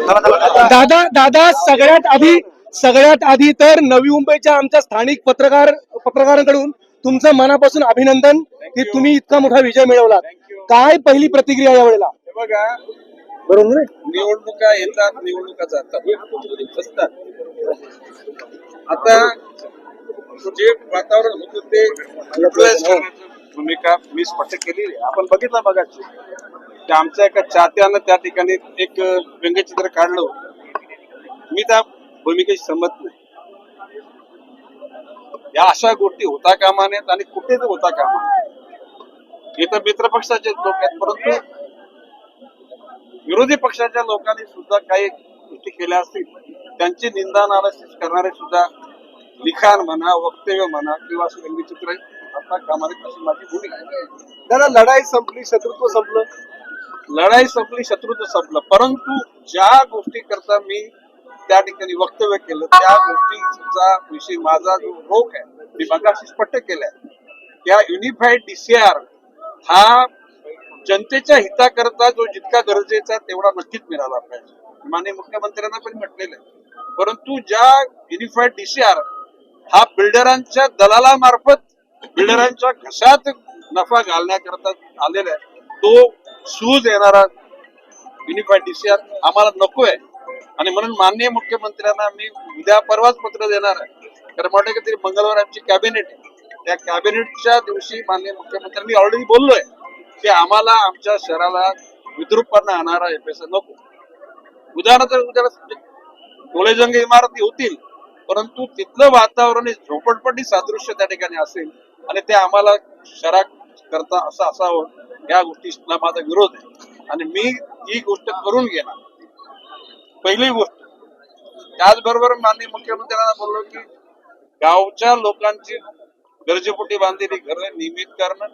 दादा दादा सगळ्यात आधी तर नवी मुंबईच्या आमच्या स्थानिक पत्रकारांकडून तुमचं मनापासून अभिनंदन की तुम्ही इतका मोठा विजय मिळवला. काय पहिली प्रतिक्रिया यावेळेला? बघा, बरोबर आहे? निवडणुका येतात, निवडणुका जातात असतात. आता जे वातावरण होतं ते भूमिका मी स्पष्ट केली. आपण बघितलं बघाच की आमच्या एका चाहत्यानं त्या ठिकाणी एक व्यंगचित्र काढलं. मी त्या भूमिकेशी सहमत नाही. या अशा गोष्टी होता कामा नयेत आणि कुठेच होता कामा नये. इथं मित्र पक्षाचे लोक आहेत, परंतु विरोधी पक्षाच्या लोकांनी सुद्धा काही गोष्टी केल्या असतील. त्यांची निंदा नाराजी करणारे सुद्धा लिखाण म्हणा, वक्तव्य म्हणा किंवा व्यंगचित्र आता कामा नयेत अशी माझी भूमिका आहे. दादा लढाई संपली, शत्रुत्व संपलं. लढाई संपली, शत्रुत्व संपलं, परंतु ज्या गोष्टी करता मी त्या ठिकाणी वक्तव्य केलं त्या गोष्टीचा विषयी माझा जो रोख आहे मी मगाशी स्पष्ट केलाय. त्या युनिफाईड DCR हा जनतेच्या हिताकरता जो जितका गरजेचा तेवढा नक्कीच मिळाला पाहिजे. माननीय मुख्यमंत्र्यांना पण म्हटलेलं आहे. परंतु ज्या युनिफाईड DCR हा बिल्डरांच्या दलालामार्फत बिल्डरांच्या घशात नफा घालण्याकरता आलेला आहे, तो सूज येणारा युनिफाईड DCR आम्हाला नको आहे. आणि म्हणून माननीय मुख्यमंत्र्यांना मी उद्या परवाच पत्र देणार आहे. कारण वाटतं की मंगळवार आमची कॅबिनेट आहे. त्या कॅबिनेटच्या दिवशी माननीय मुख्यमंत्र्यांनी ऑलरेडी बोललोय की आम्हाला आमच्या शहराला विद्रूपपणा आणणारा FSI नको. उदाहरणार्थ डोळेजंग इमारती होतील, परंतु तिथलं वातावरण झोपडपट्टी सादृश्य त्या ठिकाणी असेल आणि ते आम्हाला शहरा करता असं असावं, या गोष्टीला माझा विरोध आहे आणि मी ही गोष्ट करून घेणार. पहिली गोष्ट. त्याचबरोबर माननीय मुख्यमंत्र्यांना बोललो की गावच्या लोकांची गरजेपोटी बांधलेली घरं नियमित करणं,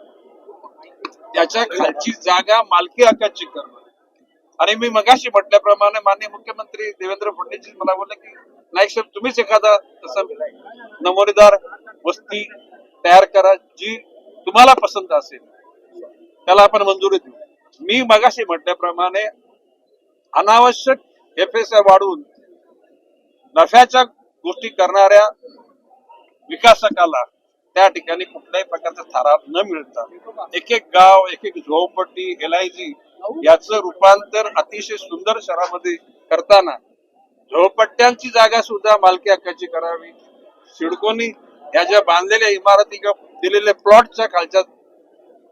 त्याच्या खालची जागा मालकी हक्काची करणं. आणि मी मगाशी म्हटल्याप्रमाणे माननीय मुख्यमंत्री देवेंद्र फडणवीस मला बोलले की नाईक साहेब तुम्हीच एखादा तसं नमुनेदार वस्ती तयार करा जी तुम्हाला पसंत असेल, त्याला आपण मंजुरी देऊ. मी मगाशी म्हटल्याप्रमाणे अनावश्यक FSI वाढवून नफ्याच्या गोष्टी करणाऱ्या विकासकाला त्या ठिकाणी कुठल्याही प्रकारचा थारा न मिळता एक एक गाव, एक एक झोपडपट्टी, LIG याचं रूपांतर अतिशय सुंदर शहरामध्ये करताना झोपडपट्ट्यांची जागा सुद्धा मालकी हक्काची करावी. सिडकोनी या ज्या बांधलेल्या इमारती किंवा दिलेल्या प्लॉटच्या खालच्या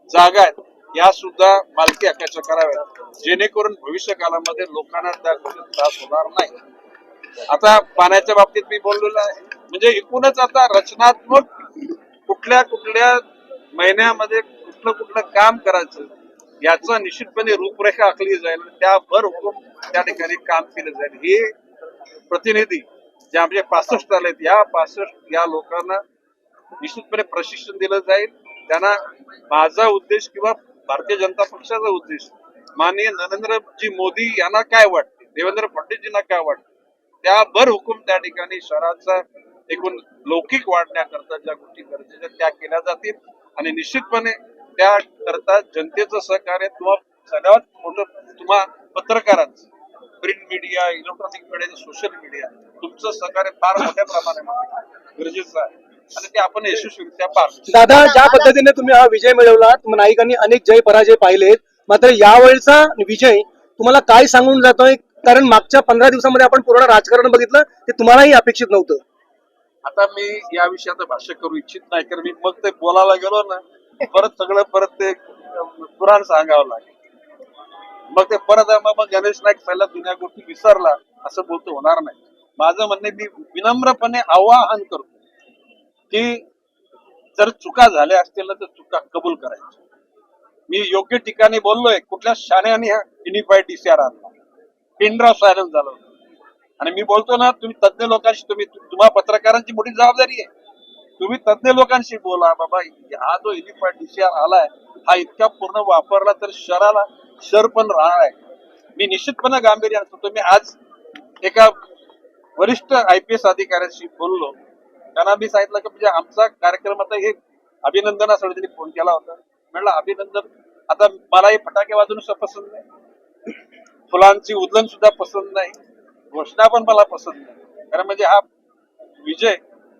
जागा आहेत या सुद्धा मालकी हक्काच्या कराव्यात, जेणेकरून भविष्य काळामध्ये लोकांना त्या गोष्टीचा त्रास होणार नाही. आता पाण्याच्या बाबतीत मी बोललेलो आहे. म्हणजे एकूणच आता रचनात्मक कुठल्या महिन्यामध्ये कुठलं काम करायचं याचा निश्चितपणे रूपरेषा आखली जाईल. त्यावर हुकूम त्या ठिकाणी काम केलं जाईल. हे प्रतिनिधी जे आमचे 65 आलेत, या 65 या लोकांना निश्चितपणे प्रशिक्षण दिलं जाईल. त्यांना माझा उद्देश किंवा भारतीय जनता पक्षाचा उद्देश माननीय नरेंद्रजी मोदी यांना काय वाटते, देवेंद्र फडणवीसजींना काय वाटते, त्यावर हुकूम त्या ठिकाणी शहराचा एकूण लौकिक वाढण्याकरता ज्या गोष्टी गरजेच्या त्या केल्या जातील. आणि निश्चितपणे त्या करता जनतेचं सहकार्य सगळ्यात मोठं तुम्हा पत्रकारांचं, print media, electronic media, social media, तुमचं सहकार्य फार मोठ्या प्रमाणामध्ये गरजेचं आहे आणि ते आपण यशस्वीरित्या पार. दादा ज्या पद्धतीने तुम्ही हा विजय मिळवलात, नाईकांनी अनेक जय पराजय पाहिलेत, मात्र यावेळचा विजय तुम्हाला काय सांगून जातोय? कारण मागच्या 15 दिवसामध्ये आपण पूर्ण राजकारण बघितलं, ते तुम्हालाही अपेक्षित नव्हतं. आता मी या विषयात भाष्य करू इच्छित नाही, कारण मी मग ते बोलायला गेलो ना परत ते पुराण सांगावं लागेल. मग ते परत मग गणेश नाईक पहिल्या जुन्या गोष्टी विसरला असं बोलतो होणार नाही. माझं म्हणणे मी विनम्रपणे आवाहन करतो की जर चुका झाल्या असतील ना तर चुका कबूल करायच्या. मी योग्य ठिकाणी बोललोय. कुठल्या शाण्याने हा युनिफाईड DCR आणला, पिनड्रॉप सायलेन्स झालं आणि मी बोलतो ना तुम्ही तज्ञ लोकांशी, तुम्हाला पत्रकारांची मोठी जबाबदारी आहे. तुम्ही तज्ञ लोकांशी बोला बाबा, हा जो युनिफाईड DCR आलाय हा इतका पूर्ण वापरला तर शहर पण राहणार आहे. मी निश्चितपणे गांभीर्याने सांगतो. मी आज एका वरिष्ठ IPS अधिकाऱ्याशी बोललो. त्यांना मी सांगितलं की म्हणजे आमचा कार्यक्रम आता हे अभिनंदनासाठी त्यांनी फोन केला होता. म्हटलं अभिनंदन, आता मला हे फटाके वाजवणं पसंत नाही. फुलांची उधळण सुद्धा पसंत नाही, घोषणा पण मला पसंत नाही. कारण म्हणजे हा विजय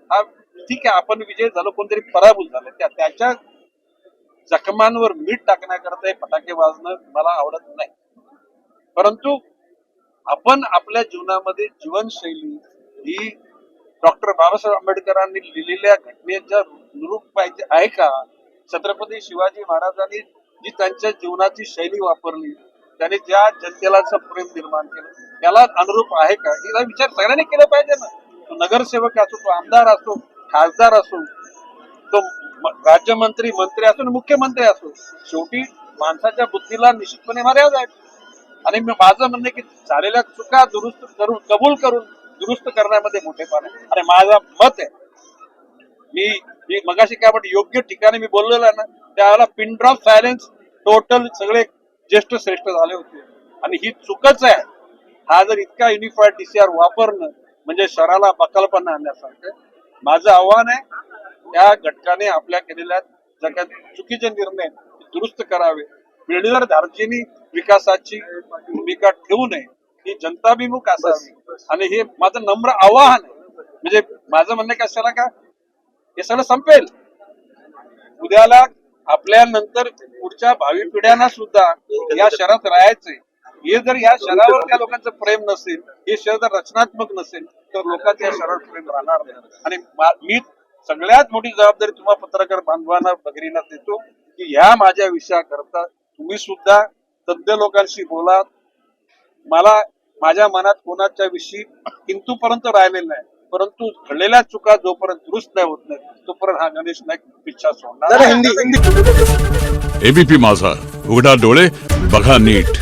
हा ठीक आहे, आपण विजय झालो, कोणतरी पराभूत झालं, त्याच्या जखमांवर मीठ टाकण्याकरता हे फटाके वाजणं मला आवडत नाही. परंतु आपण आपल्या जीवनामध्ये जीवनशैली ही डॉक्टर बाबासाहेब आंबेडकरांनी लिहिलेल्या घटनेच्या अनुरूप पाहिजे आहे का? छत्रपती शिवाजी महाराजांनी जी त्यांच्या जीवनाची शैली वापरली, त्याने ज्या जनतेला प्रेम निर्माण केलं, त्याला अनुरूप आहे का? याचा विचार सगळ्यांनी केला पाहिजे ना. तो नगरसेवक असो, तो आमदार असो, खासदार असो, तो राज्यमंत्री, मंत्री असो आणि मुख्यमंत्री असो, शेवटी माणसाच्या बुद्धीला निश्चितपणे मर्यादा आहेत. आणि माझं म्हणणं आहे की झालेल्या चुका दुरुस्त करून, कबूल करून दुरुस्त करण्यामध्ये मोठेपण आहे. आणि माझं मत आहे, मी मगाशी काय म्हणते, योग्य ठिकाणी मी बोललेलो आहे ना, त्यावेळेला पिन ड्रॉप सायलेन्स टोटल सगळे ज्येष्ठ श्रेष्ठ झाले होते. आणि ही चुकच आहे. हा जर इतका युनिफाईड DCR वापरणं म्हणजे शहराला बकालपणा आणण्यासारखं. माझं आव्हान आहे, त्या घटकाने आपल्या केलेल्या ज्या चुकीचे निर्णय दुरुस्त करावे. बिल्डर धार्जिनी विकासाची भूमिका ठेवू नये, ही जनताभिमुख असावी. आणि हे माझं नम्र आवाहन आहे. म्हणजे माझं म्हणणं कशाला का हे सगळं संपेल उद्याला, आपल्या नंतर पुढच्या भावी पिढ्यांना सुद्धा या शहरात राहायचंय. हे जर या शहरावर त्या लोकांचं प्रेम नसेल, हे शहर जर रचनात्मक नसेल, तर लोकांचं या शहरावर प्रेम राहणार नाही. आणि मी सगळ्यात मोठी जबाबदारी तुम्हाला पत्रकार बांधवांना भगिनींना देतो की ह्या माझ्या विषयाकरता तुम्ही सुद्धा तज्ञ लोकांशी बोला. मला माझ्या मनात कोणाच्या विषयी किंतूपर्यंत राहिलेलं नाही, परंतु घडलेल्या चुका जोपर्यंत दुरुस्त नाही होत नाही, तोपर्यंत हा गणेश नाईक पिच्छा सोडणार. दादा हिंदी एबीपी माझा, उघडा डोळे बघा नीट.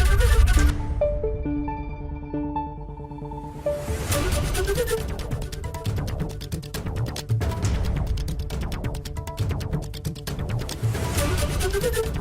Thank you.